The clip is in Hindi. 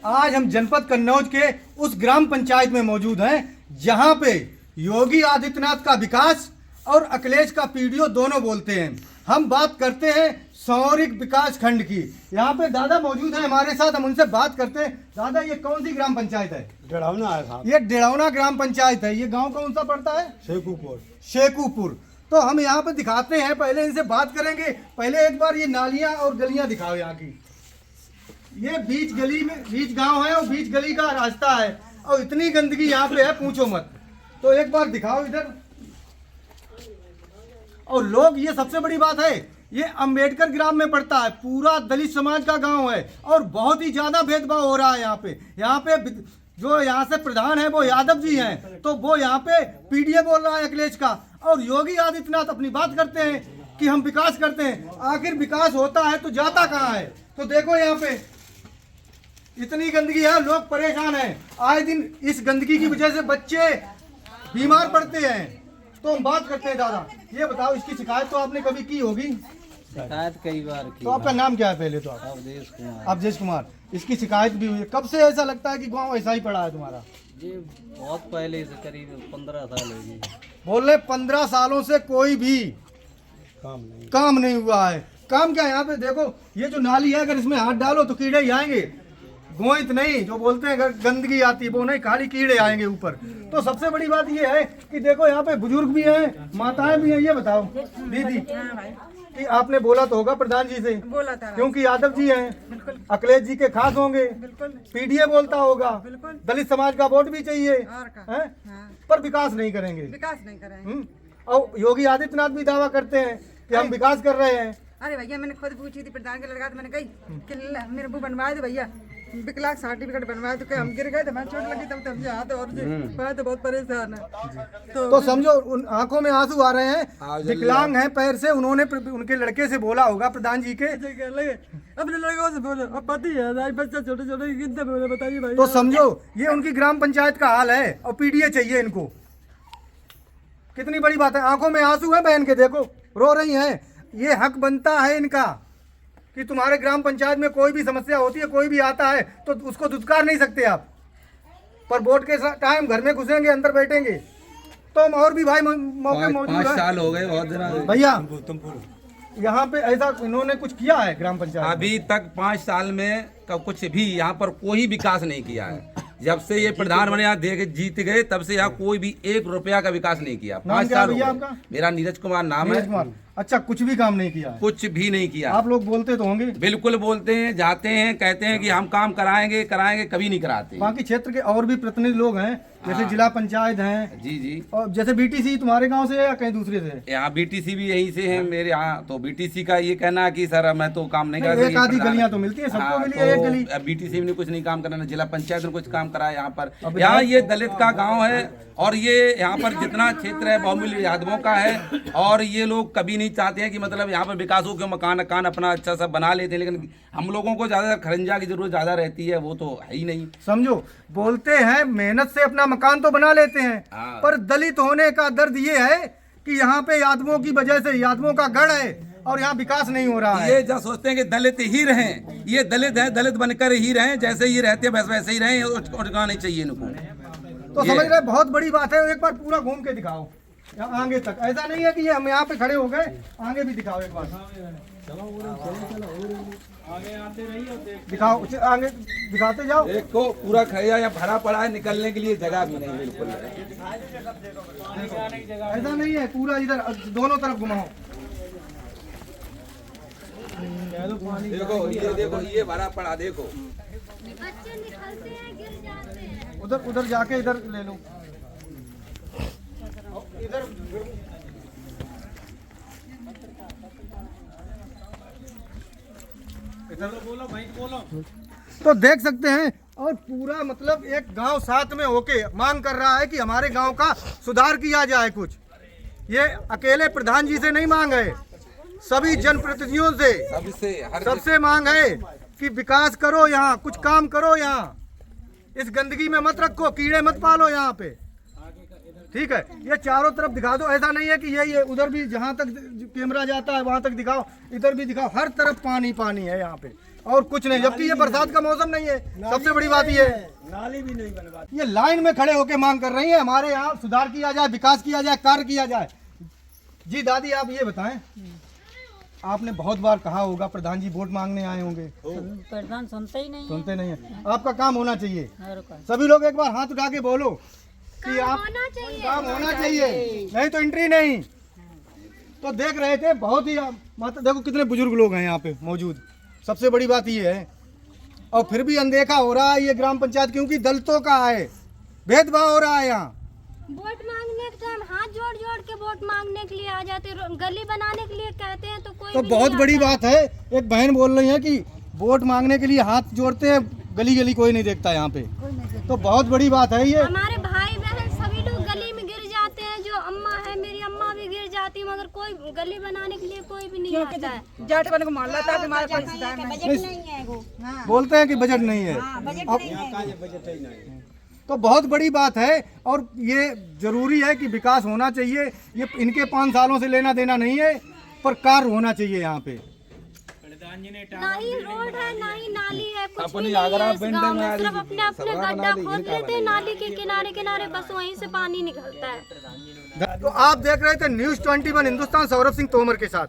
आज हम जनपद कन्नौज के उस ग्राम पंचायत में मौजूद हैं जहां पे योगी आदित्यनाथ का विकास और अखिलेश का पीडीओ दोनों बोलते हैं। हम बात करते हैं सौरिक विकास खंड की। यहाँ पे दादा मौजूद है हमारे साथ, हम उनसे बात करते हैं। दादा, ये कौन सी ग्राम पंचायत है? डेढ़ौना है साहब। ये डेढ़ौना ग्राम पंचायत है। ये गांव कौन सा पड़ता है? शेखुपुर। शेखुपुर। तो हम यहाँ पे दिखाते हैं, पहले इनसे बात करेंगे। पहले एक बार ये नालियाँ और गलियाँ दिखाओ यहाँ की। ये बीच गली में, बीच गांव है और बीच गली का रास्ता है और इतनी गंदगी यहाँ पे है, पूछो मत। तो एक बार दिखाओ इधर। और लोग, ये सबसे बड़ी बात है, ये अंबेडकर ग्राम में पड़ता है, पूरा दलित समाज का गांव है और बहुत ही ज्यादा भेदभाव हो रहा है यहाँ पे। यहाँ पे जो यहाँ से प्रधान है वो यादव जी हैं, तो वो यहाँ पे पीडीए बोल रहा है अखिलेश का, और योगी आदित्यनाथ अपनी बात करते हैं कि हम विकास करते हैं। आखिर विकास होता है तो जाता कहाँ है? तो देखो यहाँ पे इतनी गंदगी है, लोग परेशान हैं। आए दिन इस गंदगी की वजह से बच्चे बीमार पड़ते हैं। तो हम बात करते हैं। दादा, ये बताओ, इसकी शिकायत तो आपने कभी की होगी? शिकायत कई बार की। तो आपका नाम क्या है पहले तो? आप अवधेश कुमार। अवधेश कुमार। इसकी शिकायत भी हुई है। कब से ऐसा लगता है कि गांव ऐसा ही पड़ा है तुम्हारा? ये बहुत पहले से, करीब 15 साल हो गए। बोल रहे 15 सालों से कोई भी काम नहीं हुआ है। काम क्या? यहाँ पे देखो, ये जो नाली है, अगर इसमें हाथ डालो तो कीड़े ही आएंगे। गोइंत नहीं, जो बोलते हैं गंदगी आती है वो नहीं, खाली कीड़े आएंगे ऊपर। तो सबसे बड़ी बात ये है कि देखो यहाँ पे बुजुर्ग भी हैं, माताएं भी हैं। ये बताओ दीदी कि आपने बोला तो होगा प्रधान जी से? बोला था, क्योंकि यादव जी हैं, अखिलेश जी के खास होंगे, पीडीए बोलता होगा, दलित समाज का वोट भी चाहिए है? पर विकास नहीं करेंगे। विकास नहीं करेंगे। और योगी आदित्यनाथ भी दावा करते हैं कि हम विकास कर रहे हैं। अरे भैया, मैंने खुद पूछी थी प्रधान के लड़का, तो मैंने कही कि मेरे वो बनवाए थे भैया, विकलांग सर्टिफिकेट बनवाए। तो हम गिर गए थे, मैं चोट लगी तब समझे हाथ और पैर तो बहुत परेशान है। तो समझो उन आंखों में आंसू आ रहे हैं, विकलांग हैं पैर से। उन्होंने उनके लड़के से बोला होगा, प्रधान जी के अपने लड़कों से बोलो, अब पति है बच्चा छोटे छोटे कितने बोले बताइए भाई। तो समझो ये उनकी ग्राम पंचायत का हाल है और पीडीए चाहिए इनको। कितनी बड़ी बात है। आंखों में आंसू है बहन के, देखो रो रही हैं। ये हक बनता है इनका कि तुम्हारे ग्राम पंचायत में कोई भी समस्या होती है, कोई भी आता है तो उसको दुत्कार नहीं सकते आप। पर वोट के टाइम घर में घुसेंगे, अंदर बैठेंगे। तो हम और भी भाई मौके मौजूद हैं। 5 साल हो गए बहुत दिन। भैया, यहाँ पे ऐसा इन्होंने कुछ किया है ग्राम पंचायत? अभी तक 5 साल में कुछ भी यहाँ पर कोई विकास नहीं किया है। जब से ये प्रधान बने, यहाँ दे जीत गए, तब से यहाँ कोई भी 1 रुपया का विकास नहीं किया। 5 साल हो गए। मेरा नीरज कुमार नाम है। अच्छा, कुछ भी काम नहीं किया? कुछ भी नहीं किया। आप लोग बोलते तो होंगे? बिल्कुल बोलते हैं, जाते हैं, कहते हैं कि हम काम कराएंगे कराएंगे, कभी नहीं कराते। बाकी क्षेत्र के और भी प्रतिनिधि लोग हैं, जैसे जिला पंचायत हैं। जी जी। और जैसे बीटीसी तुम्हारे गांव से है या कहीं दूसरे से? यहाँ बीटीसी भी यही से है मेरे यहाँ। तो बीटीसी का ये कहना है कि सर मैं तो काम नहीं कर रही। एक आधी गलियां तो मिलती है, सबको मिली है एक गली। बीटीसी ने कुछ नहीं काम कराना, जिला पंचायत ने कुछ काम कराया यहाँ पर। यहाँ ये दलित का गाँव है और ये यहाँ पर जितना क्षेत्र है बहुमूल्य यादवों का है। और ये लोग कभी नहीं चाहते हैं कि मतलब यहाँ पर विकास हो के मकान अपना अच्छा सा बना लेते हैं, लेकिन हम लोगों को ज्यादा खरंजा की जरूरत ज्यादा रहती है, वो तो है ही नहीं। समझो, बोलते हैं मेहनत से अपना मकान तो बना लेते हैं, पर दलित होने का दर्द ये है कि यहाँ पे यादवों की वजह से, यादवों का गढ़ है और यहाँ विकास नहीं हो रहा है। ये जब सोचते हैं कि दलित ही रहें, ये दलित है, दलित बनकर ही रहें, जैसे ही रहते हैं वैसे ही रहें, उठना नहीं चाहिए इनको। तो समझ रहे, बहुत बड़ी बात है। एक बार पूरा घूम के दिखाओ आगे तक। ऐसा नहीं है कि ये हम यहाँ पे खड़े हो गए, आगे भी दिखाओ एक बार। दिखाओ, आगे दिखाते जाओ। देखो पूरा खैया या भरा पड़ा है, निकलने के लिए जगह भी नहीं बिल्कुल। ऐसा नहीं है, पूरा इधर दोनों तरफ घुमाओ। देखो ये भरा पड़ा, देखो बच्चे निकलते हैं, गिर जाते हैं। उधर जाके इधर ले लो। इधर बोलो भाई, बोलो। तो देख सकते हैं, और पूरा मतलब एक गांव साथ में होके मांग कर रहा है कि हमारे गांव का सुधार किया जाए कुछ। ये अकेले प्रधान जी से नहीं मांग है, सभी जनप्रतिनिधियों से, सबसे मांग है कि विकास करो, यहाँ कुछ काम करो, यहाँ इस गंदगी में मत रखो, कीड़े मत पालो यहाँ पे। ठीक है, ये चारों तरफ दिखा दो। ऐसा नहीं है कि ये उधर भी, जहाँ तक कैमरा जाता है वहाँ तक दिखाओ, इधर भी दिखाओ। हर तरफ पानी पानी है यहाँ पे। और कुछ नहीं, जबकि ये बरसात का मौसम नहीं है। सबसे बड़ी बात ये है, नाली भी नहीं बनवा। ये लाइन में खड़े होकर मांग कर रही है हमारे यहाँ सुधार किया जाए, विकास किया जाए, कार्य किया जाए। जी दादी आप ये बताएं, आपने बहुत बार कहा होगा प्रधान जी वोट मांगने आए होंगे, प्रधान सुनते ही नहीं सुनते नहीं है। आपका काम होना चाहिए। है सभी लोग एक बार हाथ उठा के बोलो कि आप होना चाहिए। काम होना चाहिए, नहीं तो एंट्री नहीं। तो देख रहे थे बहुत ही माता, देखो कितने बुजुर्ग लोग हैं यहाँ पे मौजूद। सबसे बड़ी बात ये है, और फिर भी अनदेखा हो रहा है ये ग्राम पंचायत, क्योंकि दलितों का है, भेदभाव हो रहा है यहाँ। वोट मांगने के टाइम हाथ जोड़ जोड़ के वोट मांगने के लिए आ जाते हैं, गली बनाने के लिए कहते हैं तो कोई तो भी बहुत नहीं बड़ी आता। बात है, एक बहन बोल रही है कि वोट मांगने के लिए हाथ जोड़ते हैं, गली गली कोई नहीं देखता यहाँ पे। तो बहुत बड़ी बात है ये। हमारे भाई बहन सभी लोग गली में गिर जाते हैं, जो अम्मा है मेरी अम्मा भी गिर जाती है, मगर कोई गली बनाने के लिए कोई भी नहीं आता है। जाट वाले को मोहल्ला था कि हमारे पास सुधार नहीं। बोलते हैं कि बजट नहीं है। अब तो बहुत बड़ी बात है, और ये जरूरी है कि विकास होना चाहिए। ये इनके 5 सालों से लेना देना नहीं है, पर कार्य होना चाहिए यहाँ पे। ना ही रोड है ना ही नाली है, कुछ अपनी भी नहीं आगरा है इस पिंड गाँव में में। सिर्फ अपने अपने गड्ढा खोद लेते हैं नाली के किनारे किनारे, बस वहीं से पानी निकलता है। तो आप देख रहे थे न्यूज़ 21 हिंदुस्तान, सौरभ सिंह तोमर के साथ।